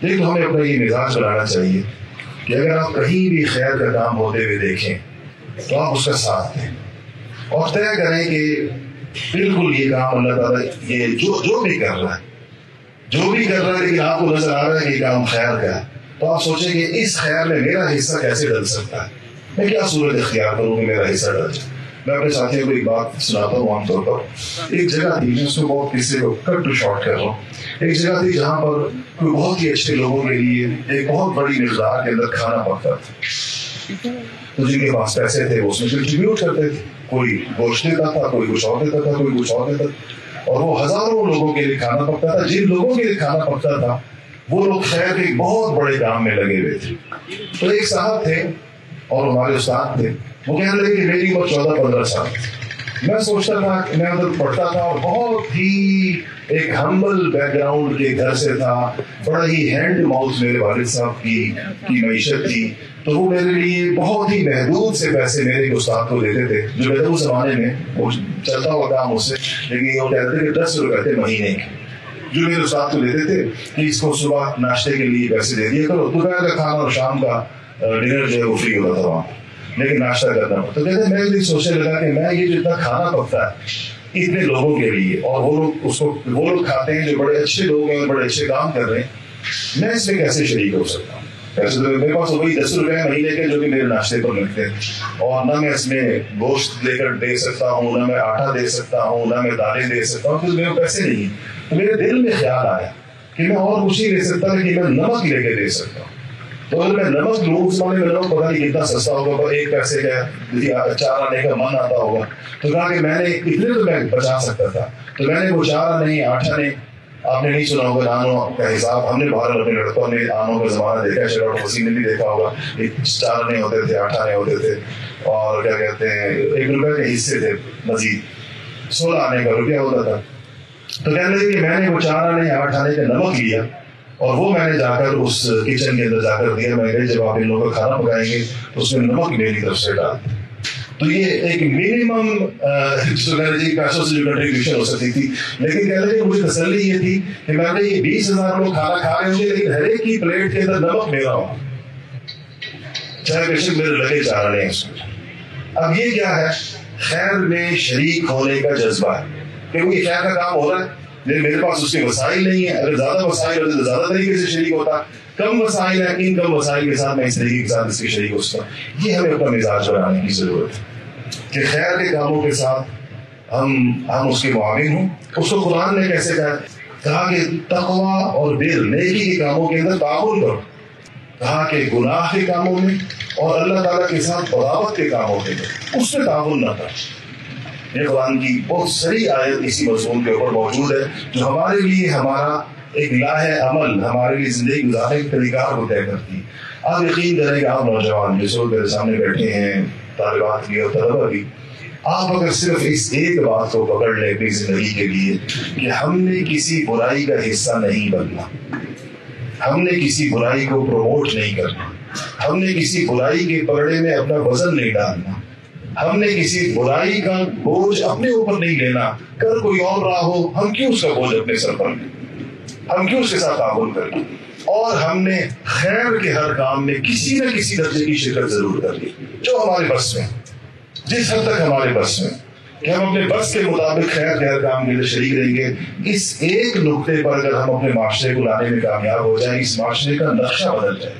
لیکن ہمیں اپنا یہ مزاج بنانا چاہیے کہ اگر آپ کہیں بھی خیر کا کام ہوتے ہوئے دیکھیں تو آپ اس کا ساتھ دیں اور طے کریں کہ بالکل یہ کام اللہ تعالیٰ یہ جو بھی کر رہا ہے لیکن آپ کو نظر آ رہا ہے کہ یہ کام خیر کا ہے، تو آپ سوچیں کہ اس خیر میں میرا حصہ کیسے ڈل سکتا ہے، میں کیا صورت اختیار کروں کہ میرا حصہ ڈل جائے۔ میں اپنے ساتھیوں کو ایک بات سناتا ہوں عام طور پر۔ ایک جگہ تھی، میں اس کو بہت کسی کو کٹ ٹو شارٹ کر رہا ہوں، ایک جگہ تھی جہاں پر کوئی بہت ہی اچھے لوگوں کے لیے ایک بہت بڑی مقدار کے اندر کھانا پکتا تھا، تو جن کے پاس پیسے تھے وہ اس میں کنٹریبیوٹ کرتے تھے، کوئی گوشت دیتا تھا، کوئی کچھ اور دیتا تھا، کوئی کچھ اور دیتا تھا، اور وہ ہزاروں لوگوں کے لیے کھانا پکتا تھا۔ جن لوگوں کے لیے کھانا پکتا تھا وہ لوگ خیر کے بہت بڑے کام میں لگے ہوئے تھے۔ تو ایک صاحب تھے اور ہمارے استاد تھے، وہ کہنے لگے کہ میری عمر 14-15 سال تھی۔ میں سوچتا تھا کہ میں ادھر پڑھتا تھا اور بہت ہی ایک ہمبل بیک گراؤنڈ کے گھر سے تھا، بڑا ہی ہینڈ ماؤتھ میرے والد صاحب کی معیشت تھی، تو وہ میرے لیے بہت ہی محدود سے پیسے میرے استاد کو دیتے تھے، جو میرے اس زمانے میں وہ چلتا ہوا کام اس سے، لیکن وہ کہتے تھے کہ 10 روپے تھے مہینے کے، جو میرے استاد کو دیتے تھے کہ اس کو صبح ناشتے کے لیے پیسے دے دیا کرو، دوپہر کا کھانا اور شام کا ڈنر جو ہے وہ فری ہوتا تھا وہاں، لیکن ناشتہ کرنا پڑتا۔ تو کہتے ہیں میں بھی سوچنے لگا کہ میں یہ جو اتنا کھانا پکتا ہے اتنے لوگوں کے لیے، اور وہ لوگ کھاتے ہیں جو بڑے اچھے لوگ ہیں اور بڑے اچھے کام کر رہے ہیں، میں اس میں کیسے شریک ہو سکتا ہوں؟ ایسے تو میرے پاس وہی 10 روپے مہینے کے جو کہ میرے ناشتے پر لگتے ہیں، اور نہ میں اس میں گوشت لے کر دے سکتا ہوں، نہ میں آٹا دے سکتا ہوں، نہ میں دالیں دے سکتا ہوں، کیونکہ میرے پیسے نہیں ہیں۔ تو میرے دل میں خیال آیا کہ میں اور کچھ نہیں دے سکتا لیکن میں نمک لے کے دے سکتا ہوں۔ تو اگر میں نمک لوں، اس زمانے میں نمک پتا نہیں کتنا سستا ہوگا، پر 1 پیسے کا 4 آنے کا من آتا ہوگا، تو کہا کہ میں نے اتنے تو میں بچا سکتا تھا، تو میں نے وہ 4 آنے 8 آنے، آپ نے نہیں سنا ہوگا آنوں کا حساب، ہم نے باہر اپنے لڑکوں نے آنوں کا زمانہ دیکھا ہے، شیرا وسیم نے بھی دیکھا ہوگا، 4 آنے ہوتے تھے، 8 آنے ہوتے تھے، اور کیا کہتے ہیں 1 روپے کے حصے تھے، مزید 16 آنے کا روپیہ ہوتا تھا۔ تو کہنے لگے کہ میں نے وہ 4 آنے 8 آنے کا نمک لیا اور وہ میں نے جا کر اس کچن کے اندر جا کر دیا، میں کہ جب آپ ان لوگوں کا کھانا پکائیں گے تو اس میں نمک میری طرف سے ڈال دیں۔ تو یہ ایک منیمم پیسوں سے جو کنٹریبیوشن ہو سکتی تھی، لیکن کہہ لگے مجھے تسلی یہ تھی کہ میں نے یہ 20,000 لوگ کھانا کھا رہے ہوں گے لیکن ہر ایک کی پلیٹ کے اندر نمک میرا ہو، چاہے بے شک میرے لگے 4 آنے ہیں اس میں۔ اب یہ کیا ہے؟ خیر میں شریک ہونے کا جذبہ ہے، کیونکہ خیر کا کام ہو رہا ہے لیکن میرے پاس اس کے وسائل نہیں ہیں۔ اگر زیادہ وسائل ہوتے تو زیادہ طریقے سے شریک ہوتا، کم وسائل ہیں، ان کم وسائل کے ساتھ میں اس طریقے کے ساتھ اس کی شریک ہو سکتا ہوں۔ یہ ہمیں اپنا مزاج بنانے کی ضرورت ہے کہ خیر کے کاموں کے ساتھ ہم اس کے معاون ہوں۔ اس کو قرآن نے کیسے کہا کہ تقویٰ اور بر، نیکی کے کاموں کے اندر تعاون کرو، کہا کہ گناہ کے کاموں میں اور اللہ تعالیٰ کے ساتھ بغاوت کے کاموں کے اندر اس میں تعاون نہ کرو۔ یہ قرآن کی بہت صحیح آیت اسی مضمون کے اوپر موجود ہے، جو ہمارے لیے ہمارا ایک لاہ عمل، ہمارے لیے زندگی گزارنے کے طریقہ کو طے کرتی ہے۔ آپ یقین کریں کہ آپ نوجوان جس وقت میرے سامنے بیٹھے ہیں، طالبات بھی اور طلبہ بھی، آپ اگر صرف اس ایک بات کو پکڑ لیں اپنی زندگی کے لیے کہ ہم نے کسی برائی کا حصہ نہیں بننا، ہم نے کسی برائی کو پروموٹ نہیں کرنا، ہم نے کسی برائی کے پگڑے میں اپنا وزن نہیں ڈالنا، ہم نے کسی برائی کا بوجھ اپنے اوپر نہیں لینا، کر کوئی اور رہا ہو ہم کیوں اس کا بوجھ اپنے سر پر لیں، ہم کیوں اس کے ساتھ تعاون کریں، اور ہم نے خیر کے ہر کام میں کسی نہ کسی درجے کی شرکت ضرور کر لی، جو ہمارے بس میں، جس حد تک ہمارے بس میں کہ ہم اپنے بس کے مطابق خیر کے ہر کام کے لیے شریک رہیں گے۔ اس ایک نقطے پر اگر ہم اپنے معاشرے کو لانے میں کامیاب ہو جائیں، اس معاشرے کا نقشہ بدل جائے۔